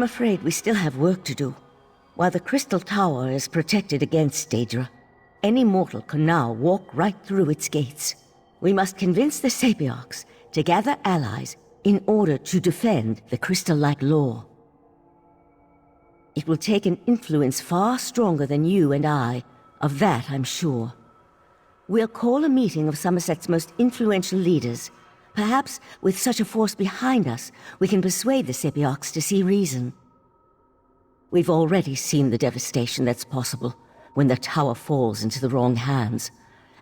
I'm afraid we still have work to do. While the Crystal Tower is protected against Daedra, any mortal can now walk right through its gates. We must convince the Sapiarcas to gather allies in order to defend the crystal-like law. It will take an influence far stronger than you and I, of that I'm sure. We'll call a meeting of Somerset's most influential leaders. Perhaps, with such a force behind us, we can persuade the Sapiarcas to see reason. We've already seen the devastation that's possible when the tower falls into the wrong hands,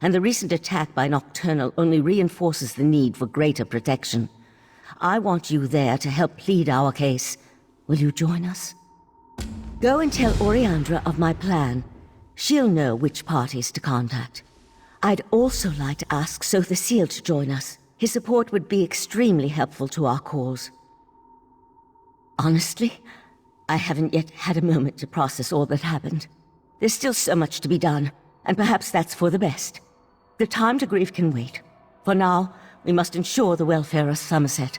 and the recent attack by Nocturnal only reinforces the need for greater protection. I want you there to help plead our case. Will you join us? Go and tell Oriandra of my plan. She'll know which parties to contact. I'd also like to ask Sotha Seal to join us. His support would be extremely helpful to our cause. Honestly, I haven't yet had a moment to process all that happened. There's still so much to be done, and perhaps that's for the best. The time to grieve can wait. For now, we must ensure the welfare of Somerset.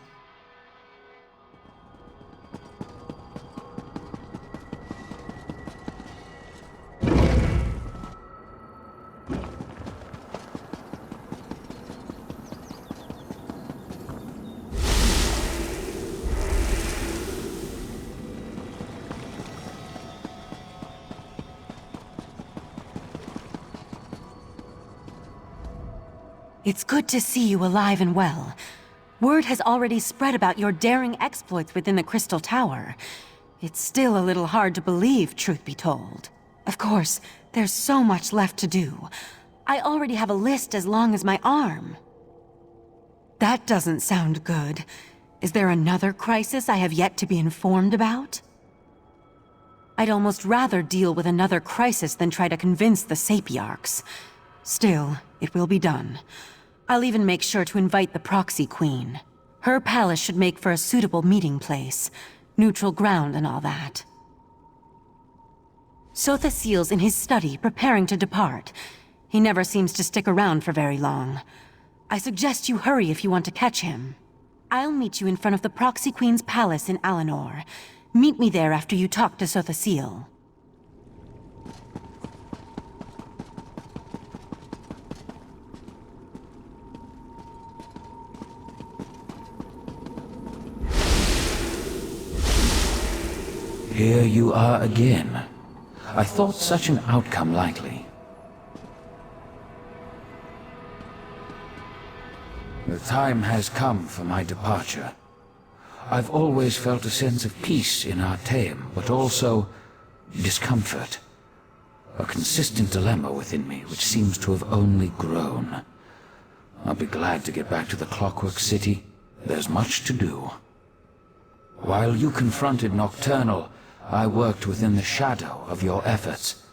It's good to see you alive and well. Word has already spread about your daring exploits within the Crystal Tower. It's still a little hard to believe, truth be told. Of course, there's so much left to do. I already have a list as long as my arm. That doesn't sound good. Is there another crisis I have yet to be informed about? I'd almost rather deal with another crisis than try to convince the Sapiarcas. Still, it will be done. I'll even make sure to invite the Proxy Queen. Her palace should make for a suitable meeting place. Neutral ground and all that. Sotha Seal's in his study, preparing to depart. He never seems to stick around for very long. I suggest you hurry if you want to catch him. I'll meet you in front of the Proxy Queen's palace in Alinor. Meet me there after you talk to Sotha Seal. Here you are again. I thought such an outcome likely. The time has come for my departure. I've always felt a sense of peace in Artaeum, but also discomfort. A consistent dilemma within me, which seems to have only grown. I'll be glad to get back to the Clockwork City. There's much to do. While you confronted Nocturnal, I worked within the shadow of your efforts.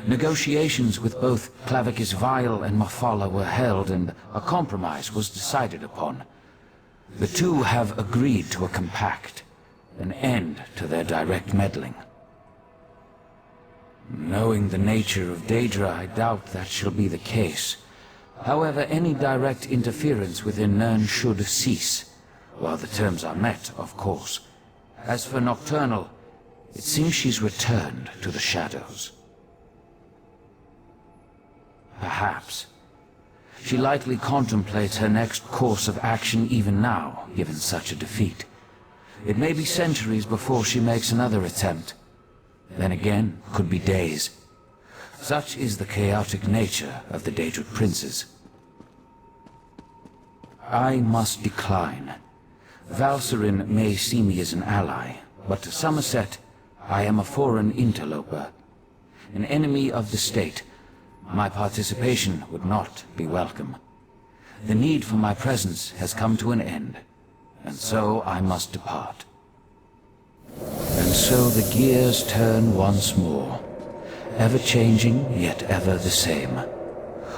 Negotiations with both Clavicus Vile and Mafala were held, and a compromise was decided upon. The two have agreed to a compact, an end to their direct meddling. Knowing the nature of Daedra, I doubt that shall be the case. However, any direct interference within Nirn should cease, while the terms are met, of course. As for Nocturnal, it seems she's returned to the shadows. Perhaps. She likely contemplates her next course of action even now, given such a defeat. It may be centuries before she makes another attempt. Then again, could be days. Such is the chaotic nature of the Daedric princes. I must decline. Valsirenn may see me as an ally, but to Somerset, I am a foreign interloper. An enemy of the state. My participation would not be welcome. The need for my presence has come to an end, and so I must depart. And so the gears turn once more, ever changing, yet ever the same.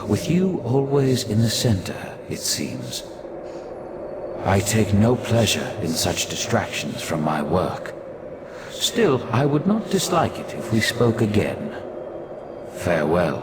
With you always in the center, it seems. I take no pleasure in such distractions from my work. Still, I would not dislike it if we spoke again. Farewell.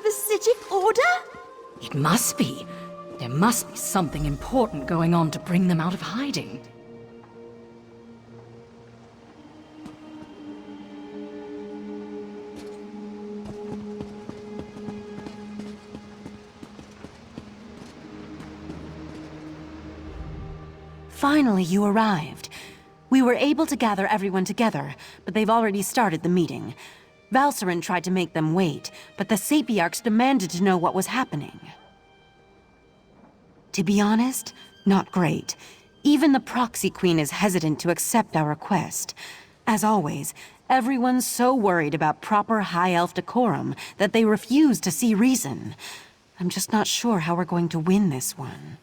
the Psijic Order? It must be. There must be something important going on to bring them out of hiding. Finally, you arrived. We were able to gather everyone together, but they've already started the meeting. Valsirenn tried to make them wait, but the Sapiarcas demanded to know what was happening. To be honest, not great. Even the Proxy Queen is hesitant to accept our request. As always, everyone's so worried about proper High Elf decorum that they refuse to see reason. I'm just not sure how we're going to win this one.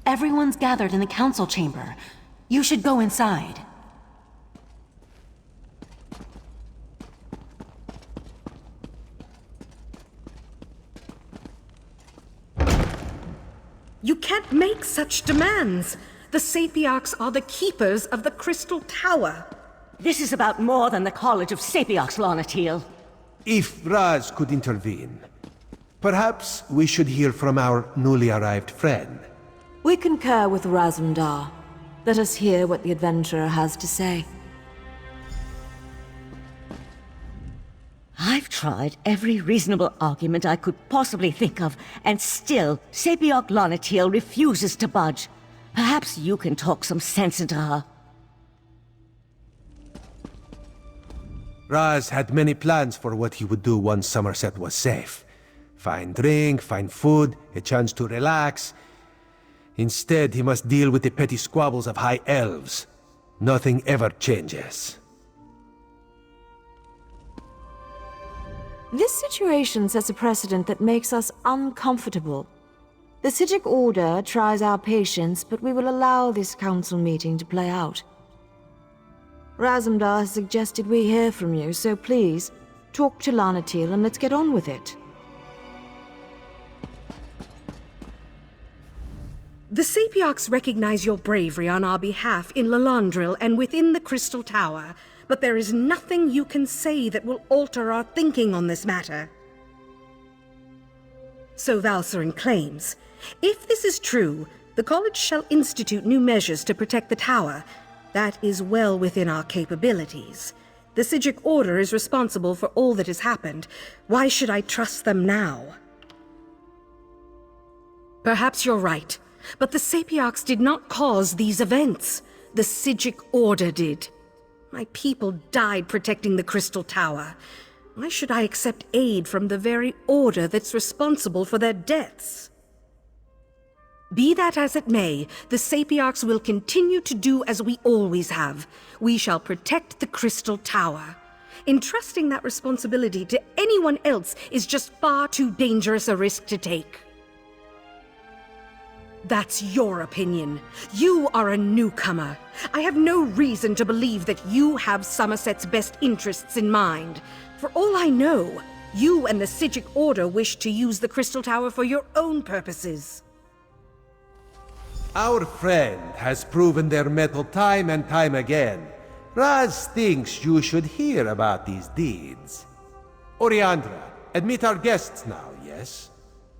Everyone's gathered in the council chamber. You should go inside. You can't make such demands. The Sapiarcas are the keepers of the Crystal Tower. This is about more than the College of Sapiarcas, Lanatil. If Raz could intervene, perhaps we should hear from our newly arrived friend. We concur with Razum-dar. Let us hear what the adventurer has to say. I've tried every reasonable argument I could possibly think of, and still, Sapiarc Lanatil refuses to budge. Perhaps you can talk some sense into her. Raz had many plans for what he would do once Somerset was safe. Find drink, find food, a chance to relax. Instead, he must deal with the petty squabbles of High Elves. Nothing ever changes. This situation sets a precedent that makes us uncomfortable. The Psijic Order tries our patience, but we will allow this council meeting to play out. Razum-dar has suggested we hear from you, so please, talk to Lanatil and let's get on with it. The Sapiarcas recognize your bravery on our behalf in Lalandril and within the Crystal Tower, but there is nothing you can say that will alter our thinking on this matter. So Valsirenn claims. If this is true, the College shall institute new measures to protect the tower. That is well within our capabilities. The Psijic Order is responsible for all that has happened. Why should I trust them now? Perhaps you're right. But the Sapiarcas did not cause these events. The Psijic Order did. My people died protecting the Crystal Tower. Why should I accept aid from the very Order that's responsible for their deaths? Be that as it may, the Sapiarcas will continue to do as we always have. We shall protect the Crystal Tower. Entrusting that responsibility to anyone else is just far too dangerous a risk to take. That's your opinion. You are a newcomer. I have no reason to believe that you have Somerset's best interests in mind. For all I know, you and the Psijic Order wish to use the Crystal Tower for your own purposes. Our friend has proven their mettle time and time again. Raz thinks you should hear about these deeds. Oriandra, admit our guests now, yes?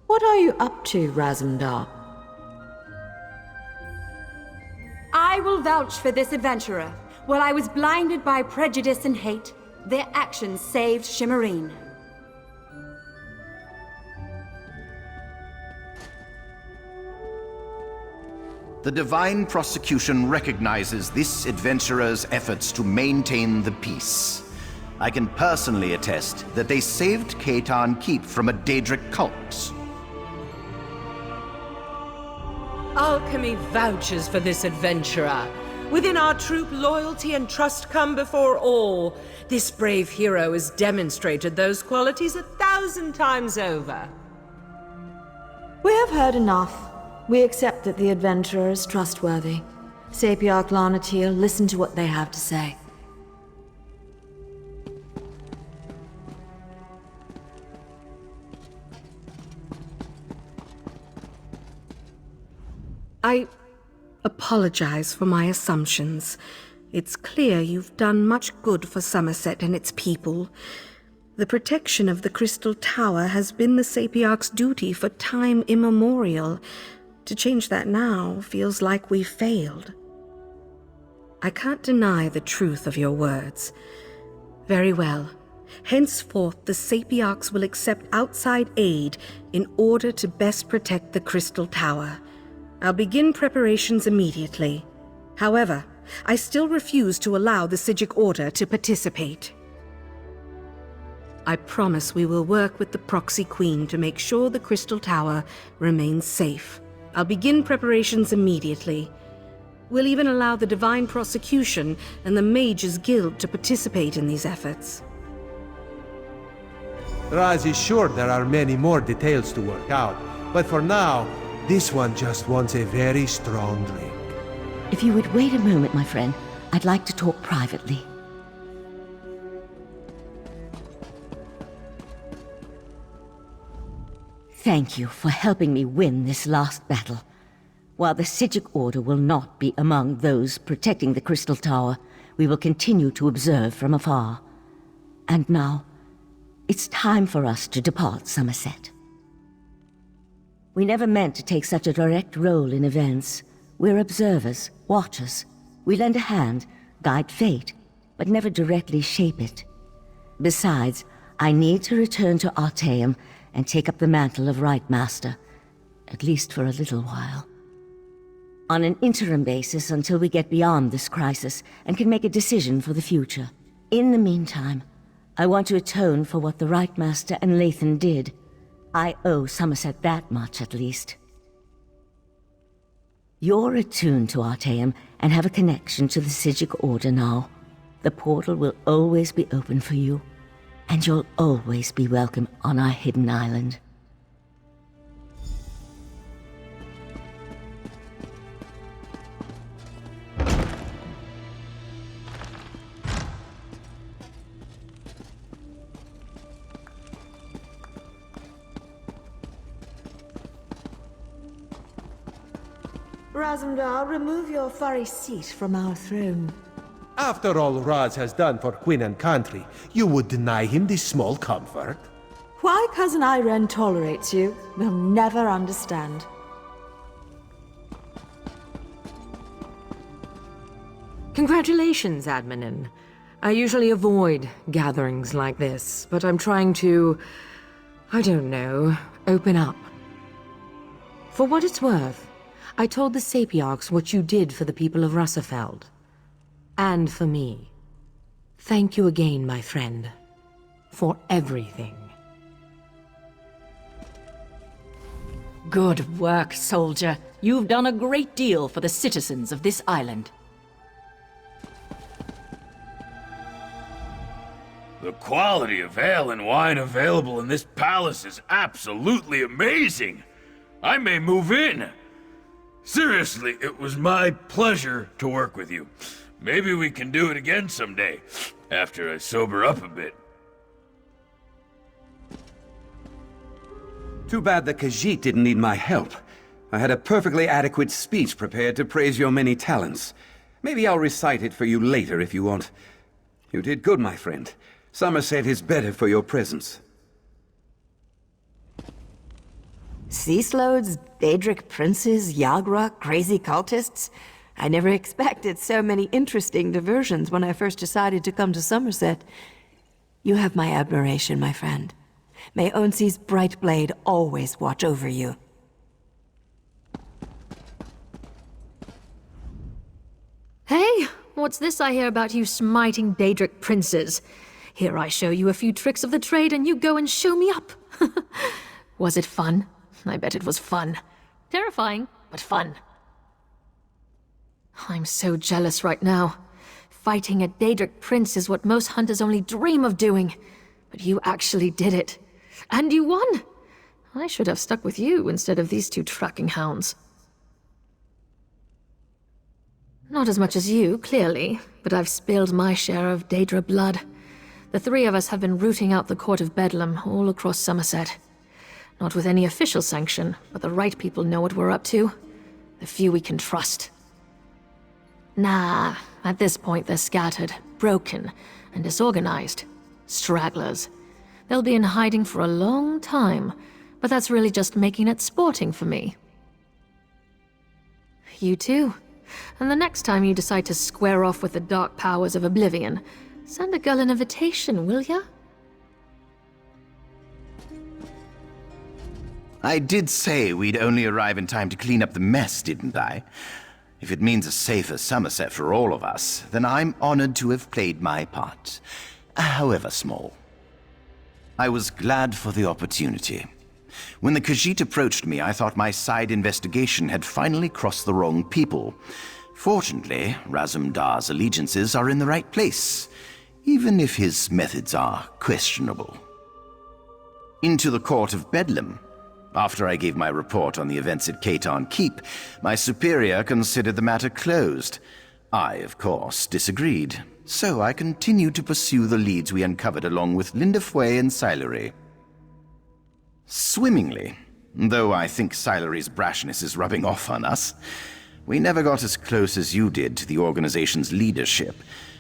What are you up to, Razum-dar? I will vouch for this adventurer. While I was blinded by prejudice and hate, their actions saved Shimmerine. The Divine Prosecution recognizes this adventurer's efforts to maintain the peace. I can personally attest that they saved Khaitan Keep from a Daedric cult. Alchemy vouches for this adventurer. Within our troop, loyalty and trust come before all. This brave hero has demonstrated those qualities 1,000 times over. We have heard enough. We accept that the adventurer is trustworthy. Sapiarch Larnatir, listen to what they have to say. I apologize for my assumptions. It's clear you've done much good for Somerset and its people. The protection of the Crystal Tower has been the Sapiarch's duty for time immemorial. To change that now feels like we've failed. I can't deny the truth of your words. Very well. Henceforth, the Sapiarchs will accept outside aid in order to best protect the Crystal Tower. I'll begin preparations immediately. However, I still refuse to allow the Psijic Order to participate. I promise we will work with the Proxy Queen to make sure the Crystal Tower remains safe. I'll begin preparations immediately. We'll even allow the Divine Prosecution and the Mages Guild to participate in these efforts. Raz is sure there are many more details to work out, but for now, this one just wants a very strong drink. If you would wait a moment, my friend, I'd like to talk privately. Thank you for helping me win this last battle. While the Psijic Order will not be among those protecting the Crystal Tower, we will continue to observe from afar. And now, it's time for us to depart Somerset. We never meant to take such a direct role in events. We're observers, watchers. We lend a hand, guide fate, but never directly shape it. Besides, I need to return to Artaeum and take up the mantle of Right Master, at least for a little while. On an interim basis until we get beyond this crisis and can make a decision for the future. In the meantime, I want to atone for what the Right Master and Lathan did. I owe Somerset that much, at least. You're attuned to Artaeum and have a connection to the Psijic Order now. The portal will always be open for you, and you'll always be welcome on our hidden island. Razum-dar, remove your furry seat from our throne. After all Raz has done for Queen and country, you would deny him this small comfort? Why Cousin Irene tolerates you, we'll never understand. Congratulations, Admin. I usually avoid gatherings like this, but I'm trying to, I don't know, open up. For what it's worth, I told the Sapiarchs what you did for the people of Russerfeld. And for me. Thank you again, my friend. For everything. Good work, soldier. You've done a great deal for the citizens of this island. The quality of ale and wine available in this palace is absolutely amazing. I may move in. Seriously, it was my pleasure to work with you. Maybe we can do it again someday, after I sober up a bit. Too bad the Khajiit didn't need my help. I had a perfectly adequate speech prepared to praise your many talents. Maybe I'll recite it for you later if you want. You did good, my friend. Somerset is better for your presence. Ceaseloads, Daedric princes, Yagra, crazy cultists. I never expected so many interesting diversions when I first decided to come to Somerset. You have my admiration, my friend. May Onsi's bright blade always watch over you. Hey, what's this I hear about you smiting Daedric princes? Here I show you a few tricks of the trade and you go and show me up. Was it fun? I bet it was fun. Terrifying, but fun. I'm so jealous right now. Fighting a Daedric prince is what most hunters only dream of doing. But you actually did it. And you won! I should have stuck with you instead of these two tracking hounds. Not as much as you, clearly, but I've spilled my share of Daedra blood. The three of us have been rooting out the Court of Bedlam all across Somerset. Not with any official sanction, but the right people know what we're up to. The few we can trust. Nah, at this point they're scattered, broken, and disorganized. Stragglers. They'll be in hiding for a long time, but that's really just making it sporting for me. You too. And the next time you decide to square off with the dark powers of Oblivion, send a girl an invitation, will ya? I did say we'd only arrive in time to clean up the mess, didn't I? If it means a safer Somerset for all of us, then I'm honored to have played my part, however small. I was glad for the opportunity. When the Khajiit approached me, I thought my side investigation had finally crossed the wrong people. Fortunately, Razum-dar's allegiances are in the right place, even if his methods are questionable. Into the Court of Bedlam. After I gave my report on the events at Caton Keep, my superior considered the matter closed. I, of course, disagreed, so I continued to pursue the leads we uncovered along with Linda Foy and Silery. Swimmingly, though I think Silery's brashness is rubbing off on us. We never got as close as you did to the organization's leadership,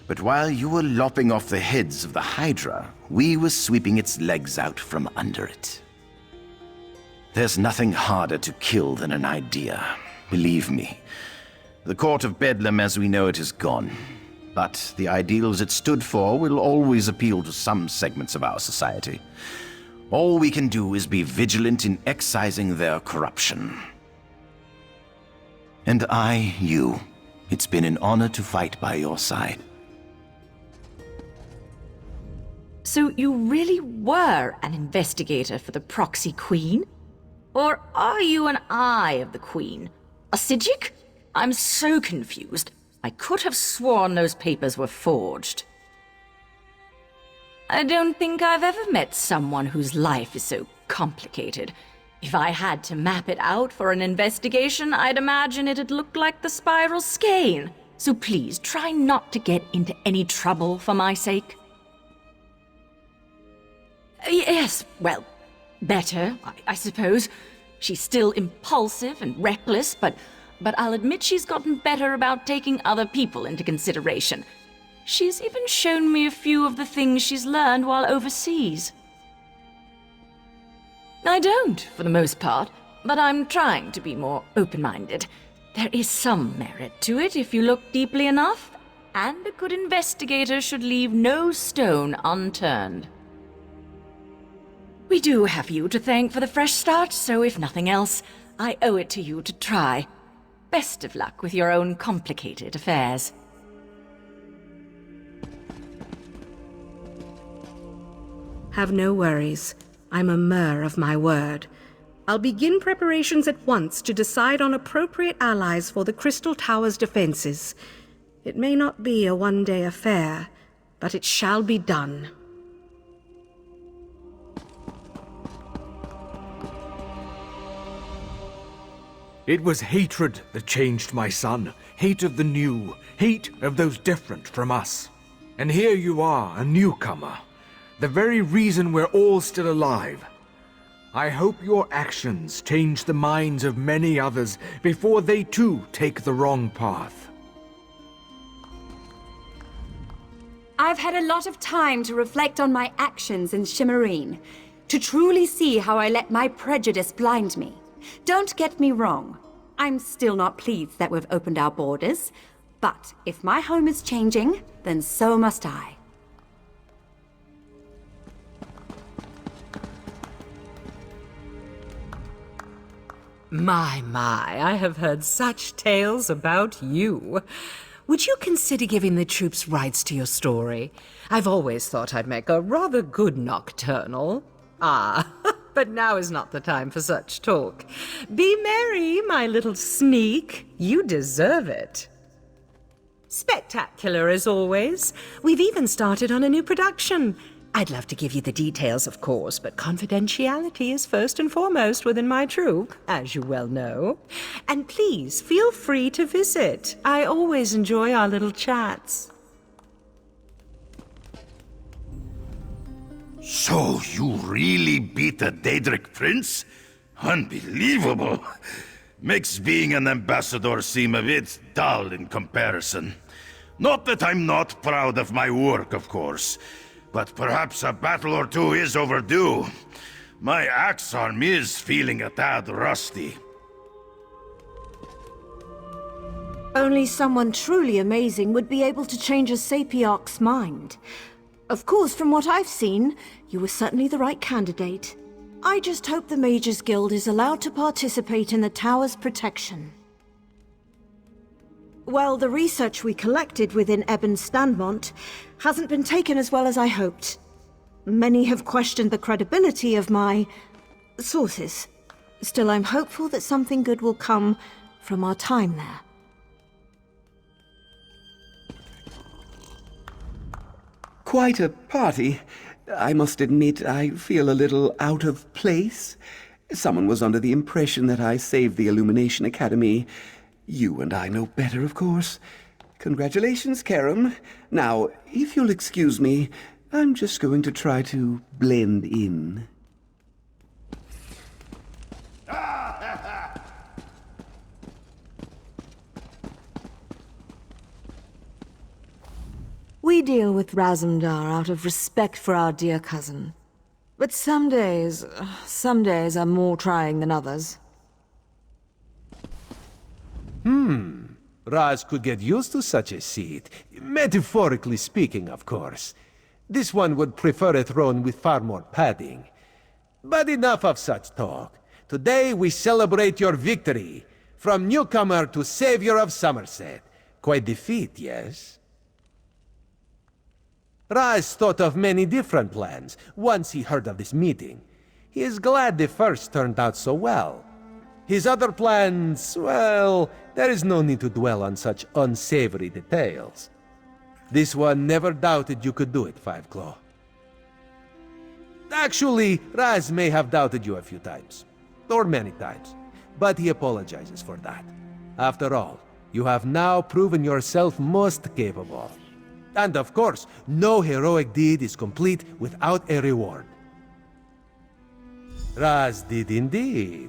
but while you were lopping off the heads of the Hydra, we were sweeping its legs out from under it. There's nothing harder to kill than an idea, believe me. The Court of Bedlam as we know it is gone, but the ideals it stood for will always appeal to some segments of our society. All we can do is be vigilant in excising their corruption. And you. It's been an honor to fight by your side. So you really were an investigator for the proxy queen? Or are you an eye of the queen? A Psijic? I'm so confused. I could have sworn those papers were forged. I don't think I've ever met someone whose life is so complicated. If I had to map it out for an investigation, I'd imagine it'd look like the spiral skein. So please, try not to get into any trouble for my sake. Yes, well, better, I suppose. She's still impulsive and reckless, but I'll admit she's gotten better about taking other people into consideration. She's even shown me a few of the things she's learned while overseas. I don't, for the most part, but I'm trying to be more open-minded. There is some merit to it if you look deeply enough, and a good investigator should leave no stone unturned. We do have you to thank for the fresh start, so if nothing else, I owe it to you to try. Best of luck with your own complicated affairs. Have no worries. I'm a mer of my word. I'll begin preparations at once to decide on appropriate allies for the Crystal Tower's defenses. It may not be a one-day affair, but it shall be done. It was hatred that changed my son. Hate of the new. Hate of those different from us. And here you are, a newcomer. The very reason we're all still alive. I hope your actions change the minds of many others before they too take the wrong path. I've had a lot of time to reflect on my actions in Shimmerine, to truly see how I let my prejudice blind me. Don't get me wrong. I'm still not pleased that we've opened our borders, but if my home is changing, then so must I. My, I have heard such tales about you. Would you consider giving the troops rights to your story? I've always thought I'd make a rather good nocturnal. Ah, but now is not the time for such talk. Be merry, my little sneak. You deserve it. Spectacular as always. We've even started on a new production. I'd love to give you the details, of course, but confidentiality is first and foremost within my troop, as you well know. And please, feel free to visit. I always enjoy our little chats. So, you really beat the Daedric prince? Unbelievable. Makes being an ambassador seem a bit dull in comparison. Not that I'm not proud of my work, of course, but perhaps a battle or two is overdue. My axe arm is feeling a tad rusty. Only someone truly amazing would be able to change a Sapiarc's mind. Of course, from what I've seen, you were certainly the right candidate. I just hope the Mages Guild is allowed to participate in the tower's protection. Well, the research we collected within Eben Standmont hasn't been taken as well as I hoped. Many have questioned the credibility of my sources. Still, I'm hopeful that something good will come from our time there. Quite a party. I must admit I feel a little out of place. Someone was under the impression that I saved the Illumination Academy. You and I know better, of course. Congratulations, Karam. Now, if you'll excuse me, I'm just going to try to blend in. We deal with Razum-dar out of respect for our dear cousin. But some days are more trying than others. Raz could get used to such a seat. Metaphorically speaking, of course. This one would prefer a throne with far more padding. But enough of such talk. Today we celebrate your victory. From newcomer to savior of Somerset. Quite the feat, yes? Raz thought of many different plans once he heard of this meeting. He is glad the first turned out so well. His other plans, well, there is no need to dwell on such unsavory details. This one never doubted you could do it, Five Claw. Actually, Raz may have doubted you a few times. Or many times. But he apologizes for that. After all, you have now proven yourself most capable. And of course, no heroic deed is complete without a reward. Raz did indeed.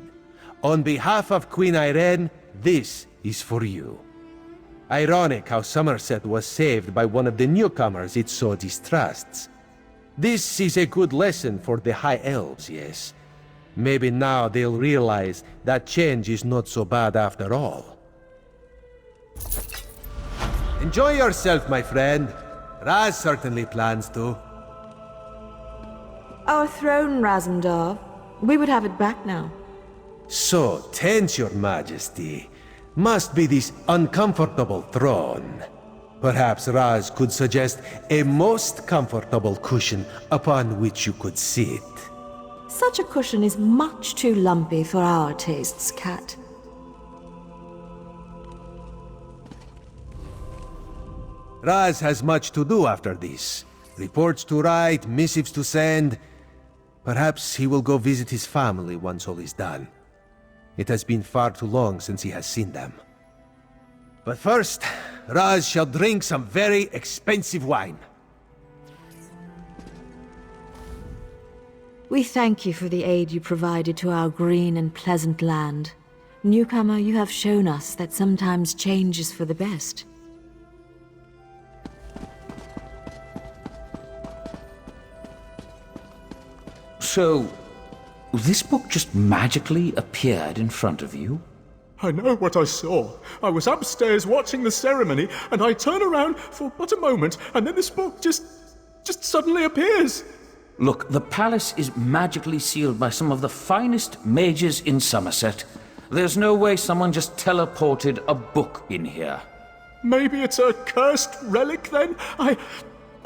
On behalf of Queen Irene, this is for you. Ironic how Somerset was saved by one of the newcomers it so distrusts. This is a good lesson for the High Elves, yes. Maybe now they'll realize that change is not so bad after all. Enjoy yourself, my friend. Raz certainly plans to. Our throne, Razum-dar. We would have it back now. So tense, your majesty. Must be this uncomfortable throne. Perhaps Raz could suggest a most comfortable cushion upon which you could sit. Such a cushion is much too lumpy for our tastes, Cat. Raz has much to do after this. Reports to write, missives to send. Perhaps he will go visit his family once all is done. It has been far too long since he has seen them. But first, Raz shall drink some very expensive wine. We thank you for the aid you provided to our green and pleasant land. Newcomer, you have shown us that sometimes change is for the best. So, this book just magically appeared in front of you? I know what I saw. I was upstairs watching the ceremony, and I turn around for but a moment, and then this book just suddenly appears. Look, the palace is magically sealed by some of the finest mages in Somerset. There's no way someone just teleported a book in here. Maybe it's a cursed relic, then?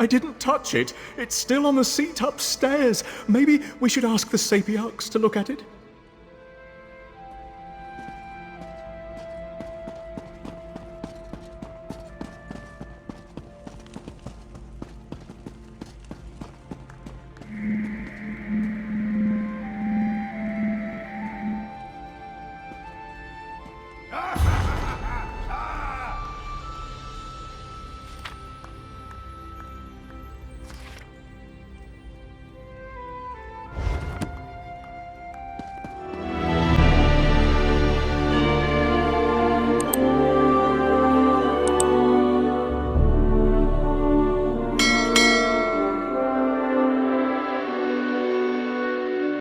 I didn't touch it. It's still on the seat upstairs. Maybe we should ask the Sapiarcas to look at it?